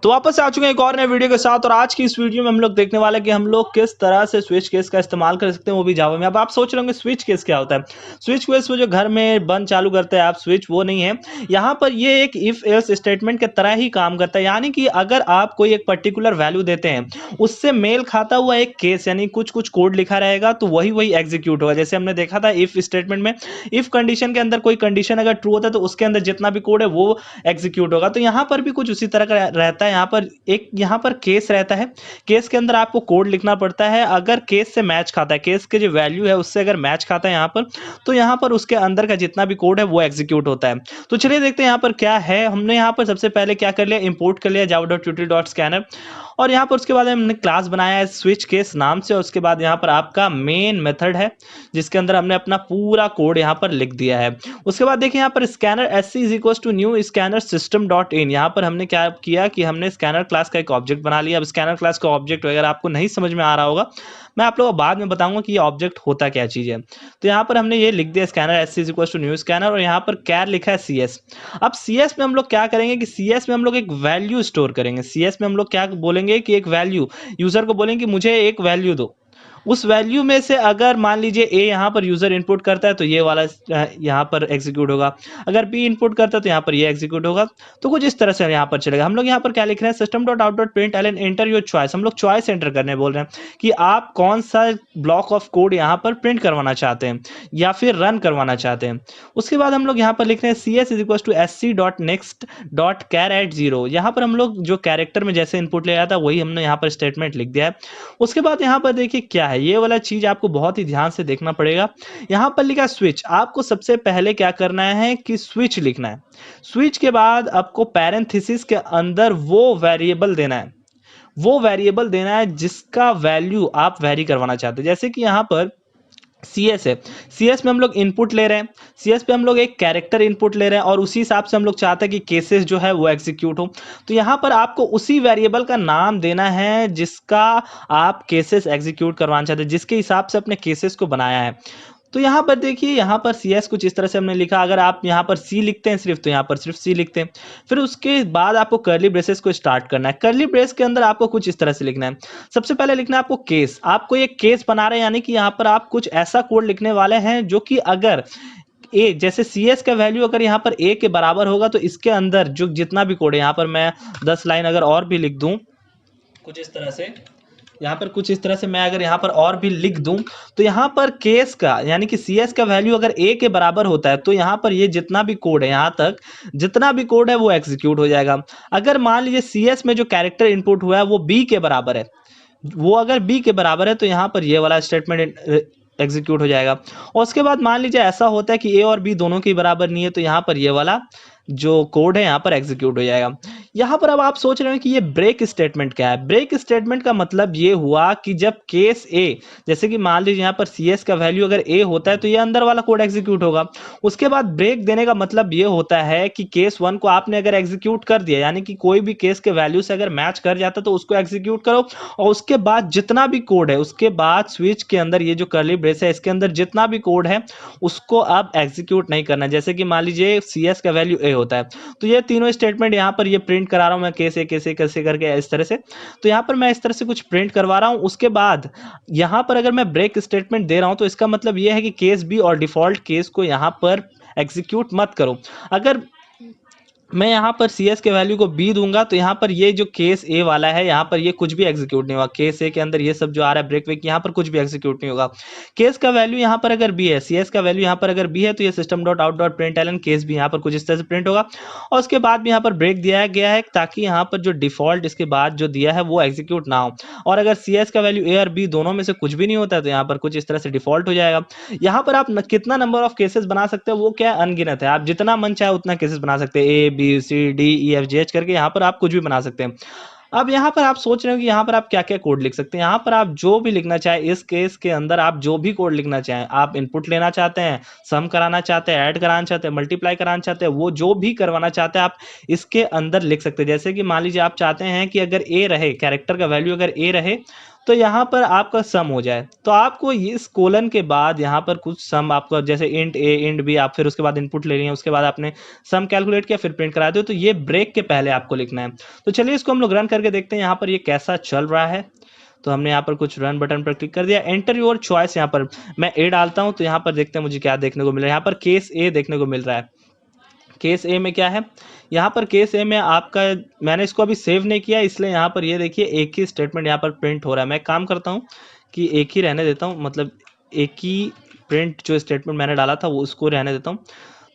तो वापस से आ चुके हैं एक और नए वीडियो के साथ। और आज की इस वीडियो में हम लोग देखने वाले हैं कि हम लोग किस तरह से स्विच केस का इस्तेमाल कर सकते हैं, वो भी जावा में। अब आप सोच रहे होंगे स्विच केस क्या होता है। स्विच केस वो जो घर में बंद चालू करते हैं आप स्विच, वो नहीं है। यहाँ पर ये एक इफ एल्स स्टेटमेंट के तरह ही काम करता है। यानी कि अगर आप कोई एक पर्टिकुलर वैल्यू देते हैं, उससे मेल खाता हुआ एक केस यानी कुछ कुछ कोड लिखा रहेगा, तो वही वही एग्जीक्यूट होगा। जैसे हमने देखा था इफ स्टेटमेंट में, इफ कंडीशन के अंदर कोई कंडीशन अगर ट्रू होता है तो उसके अंदर जितना भी कोड है वो एग्जीक्यूट होगा। तो यहाँ पर भी कुछ उसी तरह का रहता है। यहाँ पर केस रहता है, केस के अंदर आपको कोड लिखना पड़ता है। अगर केस से मैच खाता है, केस के जो वैल्यू है उससे अगर मैच खाता है यहाँ पर, तो यहाँ पर उसके अंदर का जितना भी कोड है वो एग्जीक्यूट होता है। तो चलिए देखते हैं यहाँ पर क्या है। हमने यहाँ पर सबसे पहले क्या कर लिया, इंपोर्ट कर लिया java.util.scanner, और यहाँ पर उसके बाद हमने क्लास बनाया है स्विच केस नाम से। और उसके बाद यहाँ पर आपका मेन मेथड है जिसके अंदर हमने अपना पूरा कोड यहाँ पर लिख दिया है। उसके बाद देखिए यहाँ पर scanner sc is equal to new scanner system dot in. यहाँ पर हमने क्या किया कि हमने स्कैनर क्लास का एक ऑब्जेक्ट बना लिया। अब स्कैनर क्लास का ऑब्जेक्ट अगर आपको नहीं समझ में आ रहा होगा, मैं आप लोगों को बाद में बताऊंगा कि ये ऑब्जेक्ट होता क्या चीज़ है। तो यहाँ पर हमने ये लिख दिया scanner sc is equal to new scanner, और यहाँ पर कैर लिखा है cs। अब cs में हम लोग क्या करेंगे कि cs में हम लोग एक वैल्यू स्टोर करेंगे। cs में हम लोग क्या बोलेंगे कि एक वैल्यू, यूजर को बोलेंगे कि मुझे एक वैल्यू दो। उस वैल्यू में से अगर मान लीजिए ए यहाँ पर यूजर इनपुट करता है तो ये वाला यहाँ पर एग्जीक्यूट होगा, अगर बी इनपुट करता है तो यहाँ पर ये एग्जीक्यूट होगा। तो कुछ इस तरह से यहाँ पर चलेगा। हम लोग यहाँ पर क्या लिख रहे हैं, system dot out dot println enter your choice. हम लोग चॉइस एंटर करने बोल रहे हैं कि आप कौन सा ब्लॉक ऑफ कोड यहाँ पर प्रिंट करवाना चाहते हैं या फिर रन करवाना चाहते हैं। उसके बाद हम लोग यहाँ पर लिख रहे हैं C S is equal to S C dot next dot char at zero. यहाँ पर हम लोग जो कैरेक्टर में जैसे इनपुट ले आया था वही हमने यहाँ पर स्टेटमेंट लिख दिया है। उसके बाद यहाँ पर देखिए क्या है, ये वाला चीज आपको बहुत ही ध्यान से देखना पड़ेगा। यहाँ पर लिखा स्विच, आपको सबसे पहले क्या करना है कि स्विच लिखना है। स्विच के बाद आपको पैरेंथेसिस के अंदर वो वेरिएबल देना है, वो वेरिएबल देना है जिसका वैल्यू आप वेरी करवाना चाहते हैं। जैसे कि यहाँ पर CS है, CS में हम लोग इनपुट ले रहे हैं, CS पे हम लोग एक कैरेक्टर इनपुट ले रहे हैं और उसी हिसाब से हम लोग चाहते हैं कि केसेस जो है वो एग्जीक्यूट हो। तो यहाँ पर आपको उसी वेरिएबल का नाम देना है जिसका आप केसेस एग्जीक्यूट करवाना चाहते हैं, जिसके हिसाब से अपने केसेस को बनाया है। तो यहाँ पर देखिए, यहाँ पर CS कुछ इस तरह से हमने लिखा। अगर आप यहाँ पर C लिखते हैं सिर्फ, तो यहाँ पर सिर्फ C लिखते हैं। फिर उसके बाद आपको कर्ली ब्रेसेस को स्टार्ट करना है। कर्ली ब्रेस के अंदर आपको कुछ इस तरह से लिखना है। सबसे पहले लिखना है आपको केस। आपको ये केस बना रहे हैं, यानी कि यहाँ पर आप कुछ ऐसा कोड लिखने वाले हैं जो कि अगर ए, जैसे CS का वैल्यू अगर यहाँ पर A के बराबर होगा तो इसके अंदर जो जितना भी कोड है, यहाँ पर मैं 10 लाइन अगर और भी लिख दूं कुछ इस तरह से, यहाँ पर कुछ इस तरह से मैं अगर यहाँ पर और भी लिख दूं, तो यहाँ पर केस का यानी कि CS का वैल्यू अगर A के बराबर होता है तो यहाँ पर ये जितना भी कोड है, यहाँ तक जितना भी कोड है वो एग्जीक्यूट हो जाएगा। अगर मान लीजिए CS में जो कैरेक्टर इनपुट हुआ है वो B के बराबर है, वो अगर B के बराबर है तो यहाँ पर ये वाला स्टेटमेंट एग्जीक्यूट हो जाएगा। और उसके बाद मान लीजिए ऐसा होता है कि A और B दोनों के बराबर नहीं है, तो यहाँ पर ये वाला जो कोड है यहाँ पर एग्जीक्यूट हो जाएगा। यहाँ पर अब आप सोच रहे हो कि ये ब्रेक स्टेटमेंट क्या है। ब्रेक स्टेटमेंट का मतलब ये हुआ कि जब केस A, जैसे कि मान लीजिए यहाँ पर CS का वैल्यू अगर A होता है तो ये अंदर वाला कोड एग्जीक्यूट होगा। उसके बाद ब्रेक देने का मतलब ये होता है कि केस 1 को आपने अगर एग्जीक्यूट कर दिया, यानी कि कोई भी केस के वैल्यू से अगर मैच कर जाता तो उसको एग्जीक्यूट करो, और उसके बाद जितना भी कोड है, उसके बाद स्विच के अंदर ये जो कर्ली ब्रेस है इसके अंदर जितना भी कोड है उसको आप एग्जीक्यूट नहीं करना। जैसे कि मान लीजिए CS का वैल्यू A होता है, तो ये तीनों स्टेटमेंट यहाँ पर ये प्रिंट करा रहा हूं मैं, कैसे कैसे कैसे करके इस तरह से। तो यहाँ पर मैं इस तरह से कुछ प्रिंट करवा रहा हूं। उसके बाद यहाँ पर अगर मैं ब्रेक स्टेटमेंट दे रहा हूं तो इसका मतलब ये है कि केस B और डिफॉल्ट केस को यहाँ पर एग्जीक्यूट मत करो। अगर मैं यहाँ पर CS के वैल्यू को B दूंगा तो यहाँ पर ये जो केस A वाला है यहाँ पर ये कुछ भी एग्जीक्यूट नहीं होगा। केस A के अंदर ये सब जो आ रहा है ब्रेक वेक, यहाँ पर कुछ भी एग्जीक्यूट नहीं होगा। केस का वैल्यू यहाँ पर अगर B है, CS का वैल्यू यहाँ पर अगर B है, तो ये system dot out dot println case B यहाँ पर कुछ इस तरह से प्रिंट होगा। और उसके बाद भी यहाँ पर ब्रेक दिया गया है ताकि यहाँ पर जो डिफॉल्ट इसके बाद जो दिया है वो एग्जीक्यूट ना हो। और अगर CS का वैल्यू A और B दोनों में से कुछ भी नहीं होता है तो यहाँ पर कुछ इस तरह से डिफॉल्ट हो जाएगा। यहाँ पर आप कितना नंबर ऑफ केसेस बना सकते हो वो क्या अनगिनत है, आप जितना मन चाहे उतना केसेस बना सकते हैं, A B C D E F G H करके यहाँ पर आप कुछ भी बना सकते हैं। अब यहाँ पर आप सोच रहे हो कि यहाँ पर आप क्या क्या कोड लिख सकते हैं। यहाँ पर आप जो भी लिखना चाहे, इस केस के अंदर आप जो भी कोड लिखना चाहें, आप इनपुट लेना चाहते हैं, सम कराना चाहते हैं, ऐड कराना चाहते हैं, मल्टीप्लाई कराना चाहते हैं, वो जो भी करवाना चाहते हैं आप इसके अंदर लिख सकते हैं। जैसे कि मान लीजिए आप चाहते हैं कि अगर A रहे, कैरेक्टर का वैल्यू अगर A रहे, तो यहाँ पर आपका सम हो जाए, तो आपको इस कोलन के बाद यहाँ पर कुछ सम आपका जैसे इंट ए इंट बी, आप फिर उसके बाद इनपुट ले रही हैं, उसके बाद आपने सम कैलकुलेट किया, फिर प्रिंट करा दो, तो ये ब्रेक के पहले आपको लिखना है। तो चलिए इसको हम लोग रन करके देखते हैं यहाँ पर ये कैसा चल रहा है। तो हमने यहाँ पर कुछ रन बटन पर क्लिक कर दिया, एंटर योर चॉइस, यहाँ पर मैं ए डालता हूँ, तो यहाँ पर देखते हैं मुझे क्या देखने को मिल रहा है। यहाँ पर केस ए देखने को मिल रहा है। केस ए में क्या है, यहाँ पर केस ए में आपका, मैंने इसको अभी सेव नहीं किया इसलिए यहाँ पर ये देखिए एक ही स्टेटमेंट यहाँ पर प्रिंट हो रहा है। मैं काम करता हूँ कि एक ही रहने देता हूँ, मतलब एक ही प्रिंट जो स्टेटमेंट मैंने डाला था वो उसको रहने देता हूँ।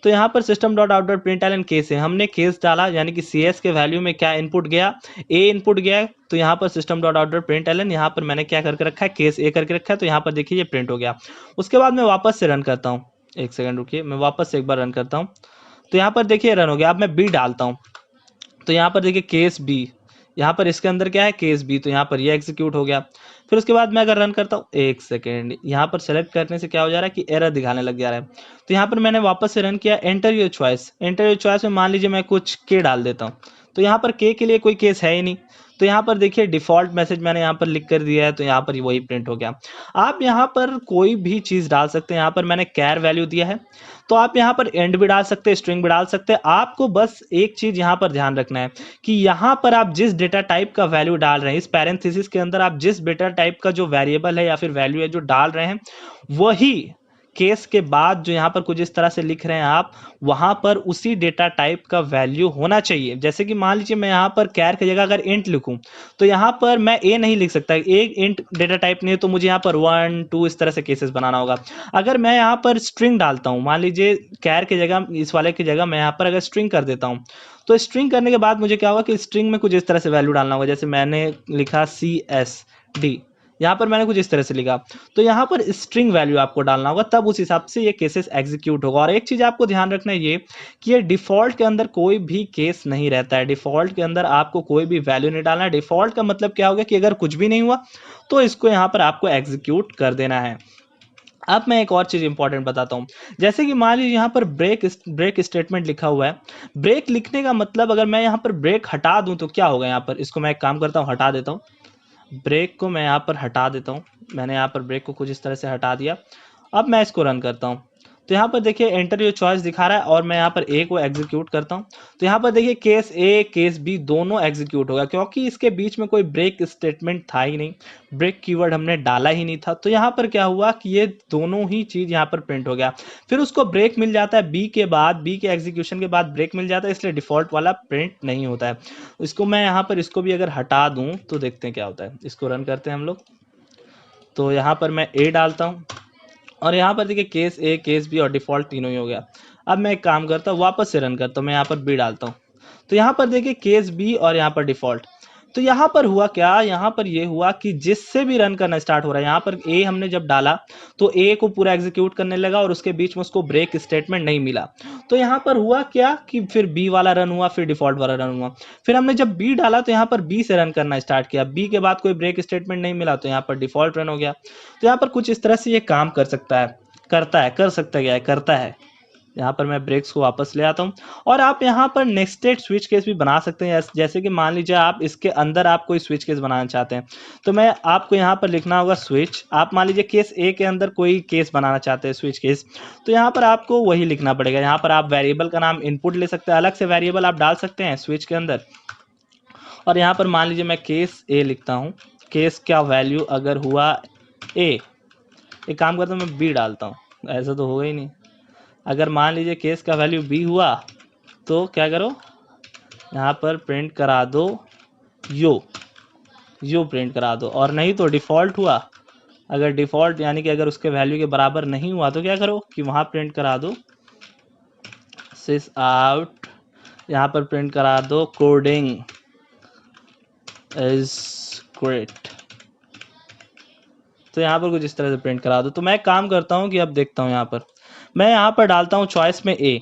तो यहाँ पर system dot out dot println case है, हमने केस डाला यानी कि सी एस के वैल्यू में क्या इनपुट गया, ए इनपुट गया, तो यहाँ पर system dot out dot println, यहाँ पर मैंने क्या करके रखा है, केस ए करके रखा है, तो यहाँ पर देखिए ये प्रिंट हो गया। उसके बाद मैं वापस से रन करता हूँ, एक सेकंड रुकिए, मैं वापस से एक बार रन करता हूँ। तो यहाँ पर देखिए रन हो गया। अब मैं बी डालता हूँ, तो यहाँ पर देखिए केस बी, यहाँ पर इसके अंदर क्या है केस बी, तो यहाँ पर ये एग्जीक्यूट हो गया। फिर उसके बाद मैं अगर रन करता हूँ, एक सेकेंड, यहाँ पर सेलेक्ट करने से क्या हो जा रहा है कि एरर दिखाने लग जा रहा है। तो यहाँ पर मैंने वापस से रन किया, enter your choice, enter your choice में मान लीजिए मैं कुछ के डाल देता हूँ, तो यहाँ पर के लिए कोई केस है ही नहीं, तो यहाँ पर देखिए डिफॉल्ट मैसेज मैंने यहाँ पर लिख कर दिया है, तो यहाँ पर वही प्रिंट हो गया। आप यहाँ पर कोई भी चीज़ डाल सकते हैं, यहाँ पर मैंने कैर वैल्यू दिया है, तो आप यहाँ पर एंड भी डाल सकते हैं, स्ट्रिंग भी डाल सकते हैं। आपको बस एक चीज़ यहाँ पर ध्यान रखना है कि यहाँ पर आप जिस डेटा टाइप का वैल्यू डाल रहे हैं, इस पैरेंथेसिस के अंदर आप जिस डेटा टाइप का जो वेरिएबल है या फिर वैल्यू है जो डाल रहे हैं, वही केस के बाद जो यहाँ पर कुछ इस तरह से लिख रहे हैं आप, वहां पर उसी डेटा टाइप का वैल्यू होना चाहिए। जैसे कि मान लीजिए मैं यहाँ पर कैर की जगह अगर इंट लिखूं, तो यहाँ पर मैं ए नहीं लिख सकता, एक इंट डेटा टाइप नहीं है, तो मुझे यहाँ पर 1 2 इस तरह से केसेस बनाना होगा। अगर मैं यहाँ पर स्ट्रिंग डालता हूँ, मान लीजिए कैर की जगह, इस वाले की जगह मैं यहाँ पर अगर स्ट्रिंग कर देता हूँ, तो स्ट्रिंग करने के बाद मुझे क्या होगा कि स्ट्रिंग में कुछ इस तरह से वैल्यू डालना होगा। जैसे मैंने लिखा CSD, यहाँ पर मैंने कुछ इस तरह से लिखा, तो यहाँ पर स्ट्रिंग वैल्यू आपको डालना होगा, तब उस हिसाब से ये केसेस एग्जीक्यूट होगा। और एक चीज़ आपको ध्यान रखना है ये कि ये डिफ़ॉल्ट के अंदर कोई भी केस नहीं रहता है, डिफ़ॉल्ट के अंदर आपको कोई भी वैल्यू नहीं डालना है। डिफ़ॉल्ट का मतलब क्या होगा कि अगर कुछ भी नहीं हुआ तो इसको यहाँ पर आपको एग्जीक्यूट कर देना है। अब मैं एक और चीज़ इंपॉर्टेंट बताता हूँ, जैसे कि मान लीजिए यहाँ पर ब्रेक स्टेटमेंट लिखा हुआ है। ब्रेक लिखने का मतलब अगर मैं यहाँ पर ब्रेक हटा दूँ तो क्या होगा, यहाँ पर इसको मैं एक काम करता हूँ, हटा देता हूँ, ब्रेक को मैं यहाँ पर हटा देता हूँ। मैंने यहाँ पर ब्रेक को कुछ इस तरह से हटा दिया। अब मैं इसको रन करता हूँ, तो यहाँ पर देखिए एंटर योर चॉइस दिखा रहा है, और मैं यहाँ पर ए को एग्जीक्यूट करता हूँ, तो यहाँ पर देखिए केस ए केस बी दोनों एग्जीक्यूट होगा, क्योंकि इसके बीच में कोई ब्रेक स्टेटमेंट था ही नहीं, ब्रेक कीवर्ड हमने डाला ही नहीं था। तो यहाँ पर क्या हुआ कि ये दोनों ही चीज़ यहाँ पर प्रिंट हो गया। फिर उसको ब्रेक मिल जाता है बी के बाद, बी के एग्जीक्यूशन के बाद ब्रेक मिल जाता है, इसलिए डिफॉल्ट वाला प्रिंट नहीं होता है। इसको मैं यहाँ पर इसको भी अगर हटा दूँ तो देखते हैं क्या होता है। इसको रन करते हैं हम लोग, तो यहाँ पर मैं ए डालता हूँ, और यहाँ पर देखिए केस ए केस बी और डिफ़ॉल्ट तीनों ही हो गया। अब मैं एक काम करता हूँ, वापस से रन करता हूँ, मैं यहाँ पर बी डालता हूँ, तो यहाँ पर देखिए केस बी और यहाँ पर डिफ़ॉल्ट। तो यहाँ पर हुआ क्या, यहाँ पर ये हुआ कि जिससे भी रन करना स्टार्ट हो रहा है, यहाँ पर ए हमने जब डाला तो ए को पूरा एग्जीक्यूट करने लगा, और उसके बीच में उसको ब्रेक स्टेटमेंट नहीं मिला। तो यहाँ पर हुआ क्या कि फिर बी वाला रन हुआ, फिर डिफ़ॉल्ट वाला रन हुआ। फिर हमने जब बी डाला तो यहाँ पर बी से रन करना स्टार्ट किया, बी के बाद कोई ब्रेक स्टेटमेंट नहीं मिला, तो यहाँ पर डिफ़ॉल्ट रन हो गया। तो यहाँ पर कुछ इस तरह से ये काम कर सकता है, करता है, कर सकता क्या है, करता है। यहाँ पर मैं ब्रेक्स को वापस ले आता हूँ, और आप यहाँ पर नेक्स्टेड स्विच केस भी बना सकते हैं। जैसे कि मान लीजिए आप इसके अंदर आप कोई स्विच केस बनाना चाहते हैं, तो मैं आपको यहाँ पर लिखना होगा स्विच। आप मान लीजिए केस ए के अंदर कोई केस बनाना चाहते हैं स्विच केस, तो यहाँ पर आपको वही लिखना पड़ेगा। यहाँ पर आप वेरिएबल का नाम इनपुट ले सकते हैं, अलग से वेरिएबल आप डाल सकते हैं स्विच के अंदर। और यहाँ पर मान लीजिए मैं केस ए लिखता हूँ, केस का वैल्यू अगर हुआ ए, एक काम करता हूँ मैं बी डालता हूँ, ऐसा तो होगा ही नहीं। अगर मान लीजिए केस का वैल्यू बी हुआ तो क्या करो, यहाँ पर प्रिंट करा दो यो प्रिंट करा दो, और नहीं तो डिफ़ॉल्ट हुआ। अगर डिफ़ॉल्ट यानी कि अगर उसके वैल्यू के बराबर नहीं हुआ तो क्या करो कि वहाँ प्रिंट करा दो सिस आउट, यहाँ पर प्रिंट करा दो कोडिंग इज ग्रेट। तो यहाँ पर कुछ इस तरह से प्रिंट करा दो। तो मैं काम करता हूँ कि अब देखता हूँ, यहाँ पर मैं यहाँ पर डालता हूँ चॉइस में ए,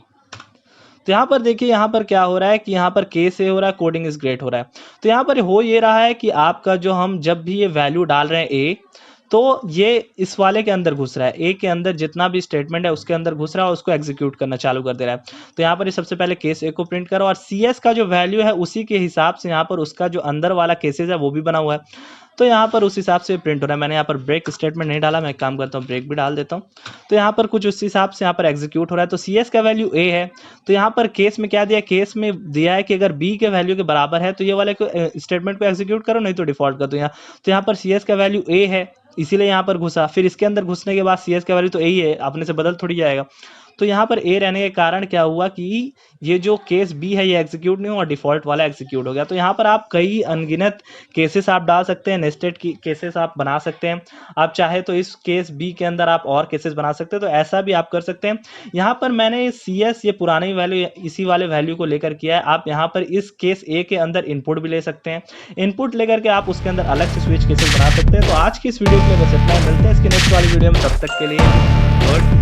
तो यहाँ पर देखिए यहाँ पर क्या हो रहा है कि यहाँ पर के से हो रहा है कोडिंग इज ग्रेट हो रहा है। तो यहाँ पर हो ये रहा है कि आपका जो हम जब भी ये वैल्यू डाल रहे हैं ए, तो ये इस वाले के अंदर घुस रहा है, ए के अंदर जितना भी स्टेटमेंट है उसके अंदर घुस रहा है और उसको एग्जीक्यूट करना चालू कर दे रहा है। तो यहाँ पर ये सबसे पहले केस ए को प्रिंट करो और CS का जो वैल्यू है उसी के हिसाब से यहाँ पर उसका जो अंदर वाला केसेस है वो भी बना हुआ है। तो यहाँ पर उस हिसाब से प्रिंट हो रहा है। मैंने यहाँ पर ब्रेक स्टेटमेंट नहीं डाला, मैं एक काम करता हूँ ब्रेक भी डाल देता हूँ। तो यहाँ पर कुछ उस हिसाब से यहाँ पर एग्जीक्यूट हो रहा है। तो CS का वैल्यू ए है, तो यहाँ पर केस में क्या दिया, केस में दिया है कि अगर बी के वैल्यू के बराबर है तो ये वाले स्टेटमेंट को एग्जीक्यूट करो, नहीं तो डिफॉल्ट कर दो यहाँ। तो यहाँ पर CS का वैल्यू ए है इसीलिए यहाँ पर घुसा, फिर इसके अंदर घुसने के बाद CS का वैल्यू तो ए ही है, अपने से बदल थोड़ी जाएगा। तो यहाँ पर ए रहने के कारण क्या हुआ कि ये जो केस बी है ये एग्जीक्यूट नहीं हुआ, डिफॉल्ट वाला एग्जीक्यूट हो गया। तो यहाँ पर आप कई अनगिनत केसेस आप डाल सकते हैं, नेस्टेड की केसेस आप बना सकते हैं। आप चाहे तो इस केस बी के अंदर आप और केसेस बना सकते हैं, तो ऐसा भी आप कर सकते हैं। यहाँ पर मैंने CS ये पुरानी वैल्यू इसी वाले वैल्यू को लेकर किया है। आप यहाँ पर इस केस ए के अंदर इनपुट भी ले सकते हैं, इनपुट लेकर के आप उसके अंदर अलग से स्विच केसेस बना सकते हैं। तो आज की इस वीडियो के लिए बस इतना ही, मिलते हैं इसकी नेक्स्ट वाली वीडियो में, तब तक के लिए गुड।